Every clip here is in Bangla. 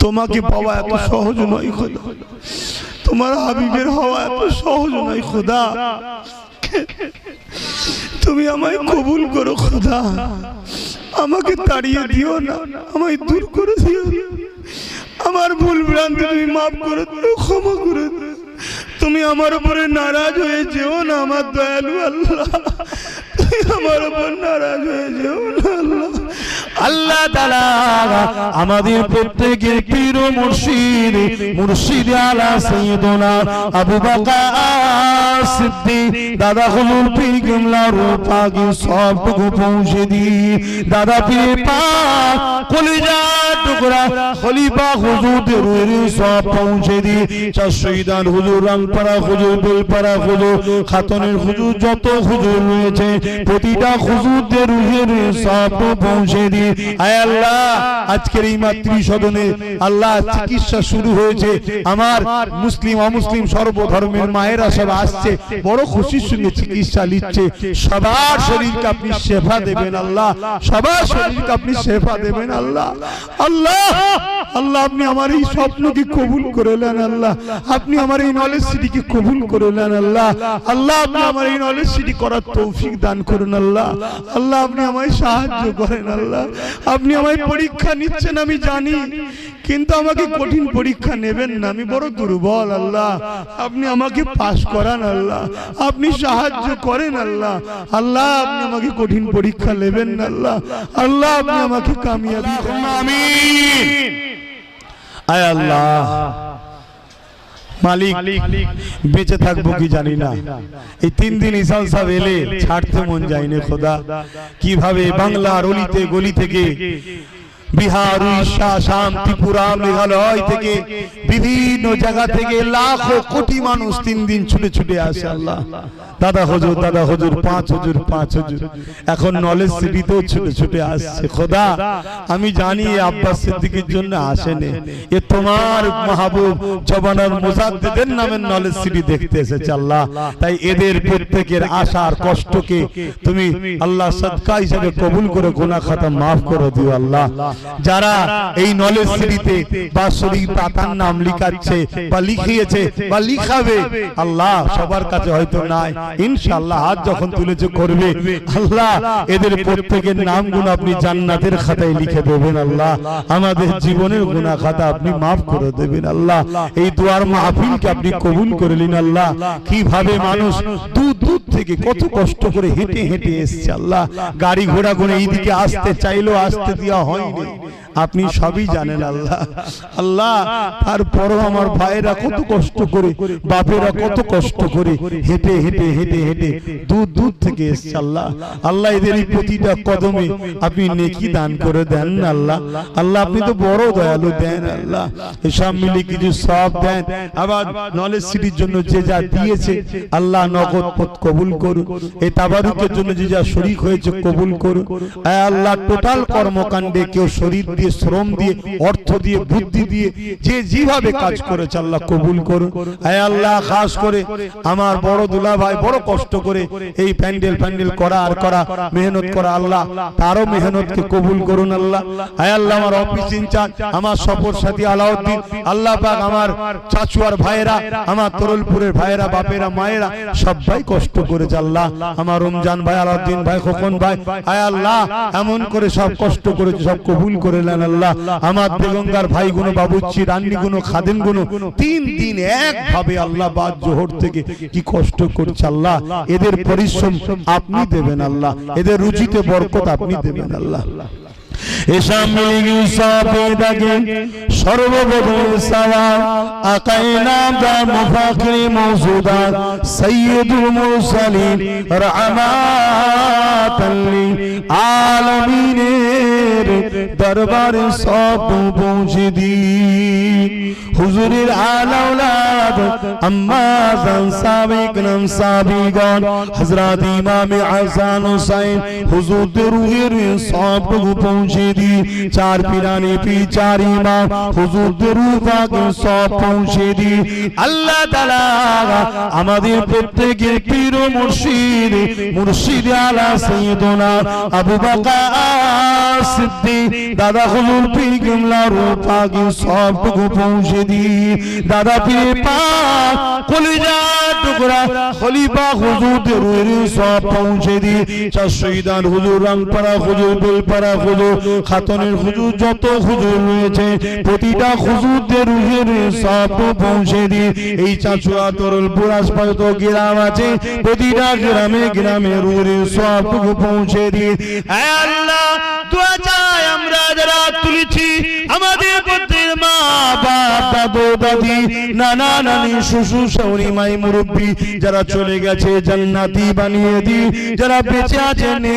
তোমাকে পাওয়া এত সহজ নয় খোদা, তোমার হাবিবের হওয়া এত সহজ নয় খোদা। তুমি আমায় কবুল করো খোদা, আমাকে তাড়িয়ে দিও না, আমায় দূর করে দিও, আমার ভুল ভ্রান্তি তুমি মাফ করে দিও, ক্ষমা করে দিও। তুমি আমার উপরে নারাজ হয়ে যেও না আমার দয়ালু আল্লাহ, তুমি আমার উপর নারাজ হয়ে যেও না আল্লাহ। আল্লাহ তাআলা আমাদের প্রত্যেকের পীর ও মুর্শিদ মুর্শিদ আলা সাইয়্যিদুনা আবু বকর সিদ্দিক দাদা হুজুর পীর কিবলা রূপাকে সবটুকু পৌঁছে দি। দাদা পীর পাক কলিজা টুকরা খলিফা হুজুরদের রুহে সব পৌঁছে দি। শহীদান হুজুর, রামপাড়া হুজুর, বেলপাড়া হুজুর, খাতনের হুজুর, যত হুজুর রয়েছে প্রতিটা হুজুরদের রুহের সব পৌঁছে দি। আয় আল্লাহ, আজকের এই মাতৃসদনে আল্লাহ চিকিৎসা শুরু হয়েছে, আমার মুসলিম অমুসলিম সর্বধর্মের মায়েরা সব আসছে, বড় খুশির সঙ্গে চিকিৎসা নিচ্ছে। সবার শরীরকে আপনি শেফা দেবেন আল্লাহ, সবার শরীরকে আপনি শেফা দেবেন আল্লাহ। আল্লাহ আল্লাহ আপনি আমার এই স্বপ্নকে কবুল করে নেন আল্লাহ, আপনি আমার এই নলেজ সিটিকে কবুল করে নেন আল্লাহ। আল্লাহ আপনি আমার এই নলেজ সিটি করার তৌফিক দান করুন আল্লাহ। আল্লাহ আপনি আমায় সাহায্য করেন আল্লাহ। আপনি আমায় পরীক্ষা নিচ্ছেন আমি জানি, কিন্তু আমাকে কঠিন পরীক্ষা নেবেন না, আমি বড় দুর্বল আল্লাহ। আপনি আমাকে পাস করান আল্লাহ, আপনি সাহায্য করেন আল্লাহ। আল্লাহ আপনি আমাকে কঠিন পরীক্ষা নেবেন না আল্লাহ। আল্লাহ আপনি আমাকে কামিয়াবি দেন, আমিন। আয় আল্লাহ মালিক, বেঁচে থাকবো কি জানি না, এই 3 দিন ইসাল সাহেব এলে ছাড়তে মন যায়নি খোদা। কিভাবে বাংলার অলিতে গলি থেকে, বিহার, উড়িষ্যা, আসাম, ত্রিপুরা, মেঘালয় থেকে, বিভিন্ন জায়গা থেকে লাখো কোটি মানুষ 3 দিন ছুটে ছুটে আসে আল্লাহ। দাদা হুজুর, দাদা হুজুর, 5 হুজুর, 5 হুজুর, এখন নলেজ সিটিতেও ছুটে ছুটে আসছে খোদা। আমি জানি আব্বাস সিদ্দিকীর জন্য আসেনি, এ তোমার মাহবুব জবানার মুজাদ্দিদের নামের নলেজ সিটি দেখতে এসেছে আল্লাহ। তাই এদের প্রত্যেকের আশা আর কষ্টকে তুমি আল্লাহ সদকা হিসেবে কবুল করে গুনাহ খাতা মাফ করে দিও আল্লাহ। যারা এই নলেজ সিটিতে বা শরীর পাতার নাম লিখাচ্ছে বা লিখিয়েছে বা লিখাবে, আল্লাহ সবার কাছে হয়তো নাই, ইনশাআল্লাহ হাত যখন তুলেছে করবে আল্লাহ, এদের প্রত্যেকের নামগুলো আপনি জান্নাতের খাতায় লিখে দেবেন আল্লাহ। আমাদের জীবনের গুনাহ খাতা আপনি মাফ করে দেবেন আল্লাহ। এই দুয়ার মাহফিলকে আপনি কবুল করে নিন আল্লাহ। কিভাবে মানুষ দূর দূর থেকে কত কষ্ট করে হেঁটে হেঁটে এসেছে আল্লাহ, গাড়ি ঘোড়া করে এইদিকে আসতে চাইলেও আসতে দেওয়া হয়নি, আপনি সবই জানেন আল্লাহ। আল্লাহ তারপরও আমার ভাইয়েরা কত কষ্ট করে, বাপেরা কত কষ্ট করে হেঁটে হেঁটে হেঁটে হেঁটে দূর দূর থেকে এসছে আল্লাহ। আল্লাহ এদের এই প্রতিটা কদমে আপনি নেকি দান করে দেন আল্লাহ। আল্লাহ আপনি তো বড় দয়ালু, দেন আল্লাহ, এসব মিলে কিছু সব দেন। আবার নলেজ সিটির জন্য যে যা দিয়েছে আল্লাহ নগদ পথ কবুল করুন, এই তাবারুকের জন্য যে যা শরীক হয়েছে কবুল করুন আল্লাহ। টোটাল কর্মকাণ্ডে কেউ শরীর দিয়ে, শ্রম দিয়ে, অর্থ দিয়ে, বুদ্ধি দিয়ে যে যেভাবে কাজ করেছে আল্লাহ কবুল করুন। আয় আল্লাহ খাস করে আমার বড় দুলা ভাই বড় কষ্ট করে এই প্যান্ডেল করা আর করা মেহনত করা আল্লাহ, তারও মেহনতকে কবুল করুন আল্লাহ। আয় আল্লাহ আমার অফিস ইনচার্জ, আমার সফর সাথী আলাউদ্দিন, আল্লাহ পাক আমার চাচুয়ার ভাইয়েরা, আমার তরলপুরের ভাইয়েরা, বাপেরা, মায়েরা সবাই কষ্ট করেছে আল্লাহ। আমার রমজান ভাই, আলাউদ্দিন ভাই, খোকন ভাই, আয় আল্লাহ এমন করে সব কষ্ট করেছে, সব কবুল করে নেন আল্লাহ। আমার বেগঙ্গার ভাই গুলো, বাবুচ্চি, রান্নি গুলো, খাদেম গুলো 3 দিন একভাবে আল্লাহ বাদ জোহর থেকে কি কষ্ট করছে আল্লাহ। এদের পরিশ্রম আপনি দেবেন আল্লাহ, এদের রুচিতে বরকত আপনি দেবেন আল্লাহ। এসব মিলিয়ে সাবেদাকে সর্বপ্রথম সওয়াব আকায়ে নামদার মুফাকির মওজুদাত সাইয়্যিদুল মুরসালিন রাহমাতাল লিল আলামিনের দরবারে সব পৌঁছে দি। হুজুরের আলাউলাদ আম্মাজান সাবিক নাম সাবিগণ হযরত ইমাম হাসান হুসাইন হুজুরদের রুহের সব পৌঁছে दी चार पीराने पी चार इमाम हुजूर दरूद पाक सब पहुंचे दी अल्लाह ताला আমাদের প্রত্যেকের পীর ও মুর্শিদ মুর্শিদ আলা সাইয়্যিদুনা আবু বকর সিদ্দিক দাদা হুজুর পীর কিবলার পাক সবটুকু পৌঁছে দি দাদা পীর পাক কলিজা টুকরা খলিফা হুজুরদের রুহের সব পৌঁছে দি চার শহীদান হুজুর রামপাড়া হুজুর বেলপাড়া হুজুর খাতনের হুজুর যত হুজুর রয়েছে প্রতিটা হুজুরদের রুহের সব পৌঁছে দি এই চাচুয়া তরলপুর আশপাশে তো গ্রাম আছে প্রতিটা গ্রামে গ্রামে রুহের সবটুকু পৌঁছে দি হে আল্লাহ দোয়া চাই আমরা যারা তুলেছি আমাদের প্রত্যেক মা বাপ দাদু দাদি নানা নানি শ্বশুর শাশুড়ি মাই মুরব্বি যারা চলে গেছে জান্নাতি বানিয়ে দি যারা বেঁচে আছে নে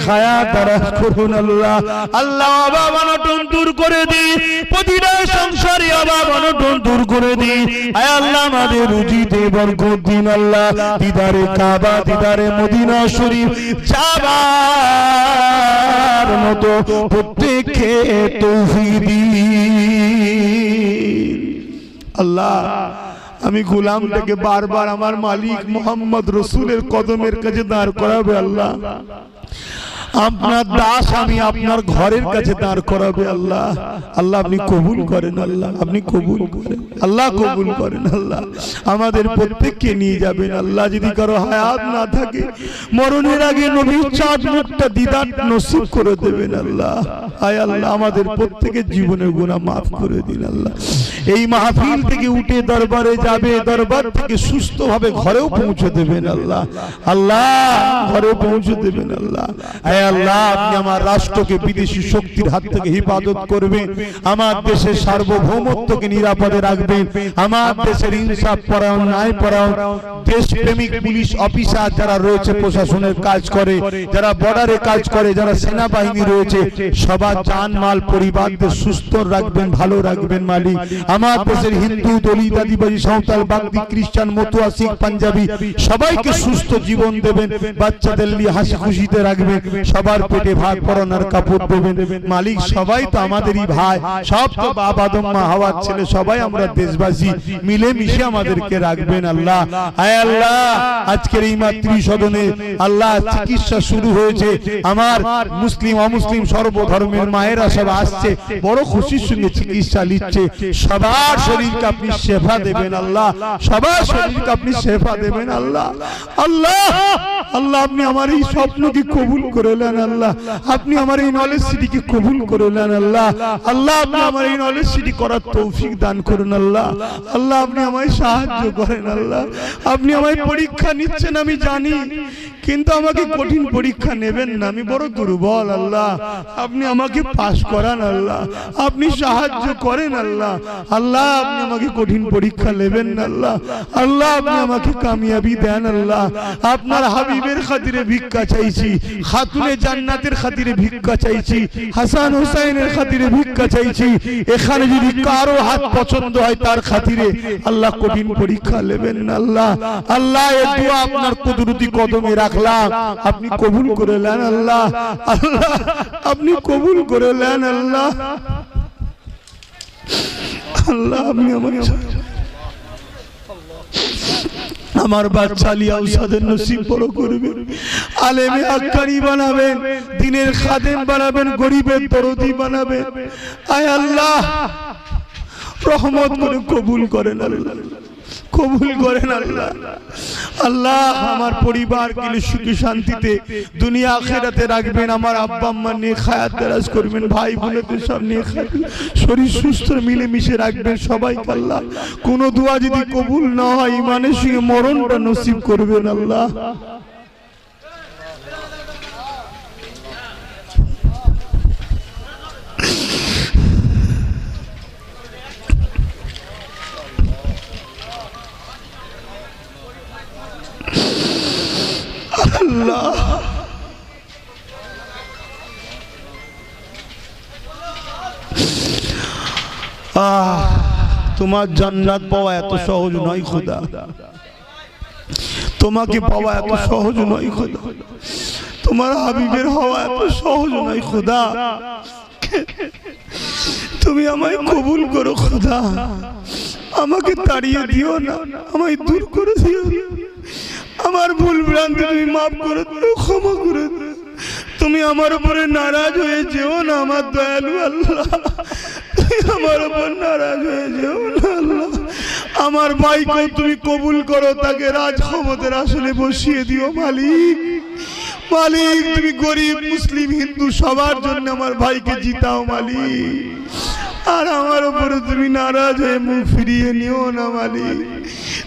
খায়া তারা করুন আল্লাহ আল্লাহ অভাব অনটন দূর করে দি প্রতিটা সংসারে অভাব অনটন দূর করে দি আয় আল্লাহ আমাদের রুজিতে বরকত দিন আল্লাহ দিদারে কাবা দিদারে মদিনা শরীফ যাবার মতো প্রত্যেককে তৌফিক দিন আল্লাহ আমি গোলাম থেকে বারবার আমার মালিক মোহাম্মদ রসুলের কদমের কাছে দাঁড় করাবে আল্লাহ আপনার দাস আমি আপনার ঘরের কাছে দাঁড় করাবে আল্লাহ আল্লাহ আপনি কবুল করেন আল্লাহ আপনি কবুল করেন আল্লাহ কবুল করেন আল্লাহ আমাদের প্রত্যেককে নিয়ে যাবেন আল্লাহ যদি কারো হায়াত না থাকে মরণের আগে নবীর চাঁদ মুখটা দিদার নসিব করে দেবেন আল্লাহ আয় আল্লাহ আমাদের প্রত্যেকের জীবনের গুনাহ মাফ করে দিন আল্লাহ এই মাহফিল থেকে উঠে দরবারে যাবে দরবার থেকে সুস্থভাবে ঘরেও পৌঁছে দেবেন আল্লাহ আল্লাহ ঘরে পৌঁছে দেবেন আল্লাহ আয় আল্লাহ আপনি আমার রাষ্ট্রকে বিদেশি শক্তির হাত থেকে হিফাজত করবেন আমার দেশের সার্বভৌমত্বকে নিরাপদে রাখবেন আমার দেশের ইনসাফ পরায়ণ ন্যায় পরায়ণ দেশপ্রেমিক পুলিশ অফিসার যারা রয়েছে প্রশাসনের কাজ করে যারা বর্ডারে কাজ করে যারা সেনাবাহিনী রয়েছে সবার জানমাল পরিবারদের সুস্থ রাখবেন ভালো রাখবেন মালিক আমার দেশের হিন্দু দলিত আদিবাসী সাঁওতাল বাগদি খ্রিস্টান মতুয়া শিখ পাঞ্জাবি সবাইকে সুস্থ জীবন দেবেন বাচ্চাদের নিয়ে হাসি খুশিতে রাখবেন সবার পেটে ভাত পরানোর কাপড় দেবেন মালিক সবাই তো আমাদেরই ভাই সব তো বাবা আদম মা হাওয়ার ছেলে সবাই আমরা দেশবাসী মিলে মিশে আমাদেরকে রাখবেন আল্লাহ আয় আল্লাহ আজকের এই মাতৃ সদনে আল্লাহ চিকিৎসা শুরু হয়েছে আমার মুসলিম অমুসলিম সর্বধর্মের মায়েরা সব আসছে বড় খুশির সঙ্গে চিকিৎসা নিচ্ছে সবার শরীরকে আপনি শেফা দেবেন আল্লাহ সবার শরীরকে আপনি শেফা দেবেন আল্লাহ আল্লাহ আল্লাহ আপনি আমার এই স্বপ্নকে কবুল করে নেন আল্লাহ আপনি আমার এই নলেজ সিটিকে কবুল করে নেন আল্লাহ আল্লাহ আপনি আমার এই নলেজ সিটি করার তৌফিক দান করুন আল্লাহ আল্লাহ আপনি আমায় সাহায্য করেন আল্লাহ আপনি আমায় পরীক্ষা নিচ্ছেন আমি জানি কিন্তু আমাকে কঠিন পরীক্ষা নেবেন না আমি বড় দুর্বল আল্লাহ আপনি আমাকে পাস করান আল্লাহ আপনি সাহায্য করেন আল্লাহ আল্লাহ আপনি আমাকে কঠিন পরীক্ষা নেবেন না আল্লাহ আল্লাহ আপনি আমাকে কামিয়াবি দেন আল্লাহ আপনার হাবিবের খাতিরে ভিক্ষা চাইছি খাতুনে জান্নাতের খাতিরে ভিক্ষা চাইছি হাসান হুসাইনের খাতিরে ভিক্ষা চাইছি এখানে যদি কারো হাত পছন্দ হয় তার খাতিরে আল্লাহ কঠিন পরীক্ষা নেবেন না আল্লাহ আল্লাহ এই দোয়া আপনার কুদরতি কদমে রাখলাম আপনি কবুল করে নেন আল্লাহ আল্লাহ আপনি কবুল করে নেন আল্লাহ আল্লাহ আপনি আমার বাচ্চা লিয়া উসাদের নসিব বড় করবেন আলেমে আক্কারি বানাবেন দ্বীনের খাদেম বানাবেন গরিবের দরদি বানাবেন আয় আল্লাহ রহমত করে কবুল করেন আল্লাহ কবুল করেন আল্লাহ আল্লাহ আমার পরিবারকে সুখী শান্তিতে দুনিয়া আখিরাতে রাখবেন আমার আব্বা আম্মা নিয়ে খায়াত দারাজ করবেন ভাই বোনদের সামনে শরীর সুস্থ মিলে মিশে রাখবেন সবাইকে আল্লাহ কোন দোয়া যদি কবুল না হয় ইমানের সঙ্গে মরণটা নসিব করবেন আল্লাহ আল্লাহ তোমার জান্নাত পাওয়া এত সহজ নয় খোদা তোমাকে পাওয়া এত সহজ নয় খোদা তোমার হাবিবের হওয়া এত সহজ নয় খোদা তুমি আমায় কবুল করো খোদা, আমাকে তাড়িয়ে দিও না, আমায় দূর করে দিও, আমার ভুল ভ্রান্তি তুমি মাফ করে দিও, ক্ষমা করে দিও। তুমি আমার উপরে নারাজ হয়ে যেও না আমার দয়ালু আল্লাহ, তুমি আমার উপর নারাজ হয়ে যেও না আল্লাহ। আমার ভাইকে তুমি কবুল করো, তাকে রাজ ক্ষমতার আসলে বসিয়ে দিও মালিক। মালিক তুমি গরিব মুসলিম হিন্দু সবার জন্য আমার ভাইকে জিতাও মালিক, আর আমার উপরে তুমি নারাজ হয়ে মুখ ফিরিয়ে নিও না মালিক।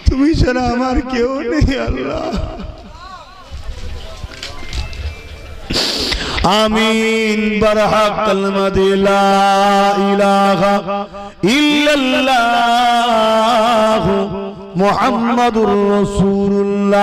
তুমি ছাড়া আমার কেউ নেই আল্লাহ। আমিন বরহক কলমা দে লা ইলাহা ইল্লাল্লাহ মুহাম্মাদুর রাসূলুল্লাহ।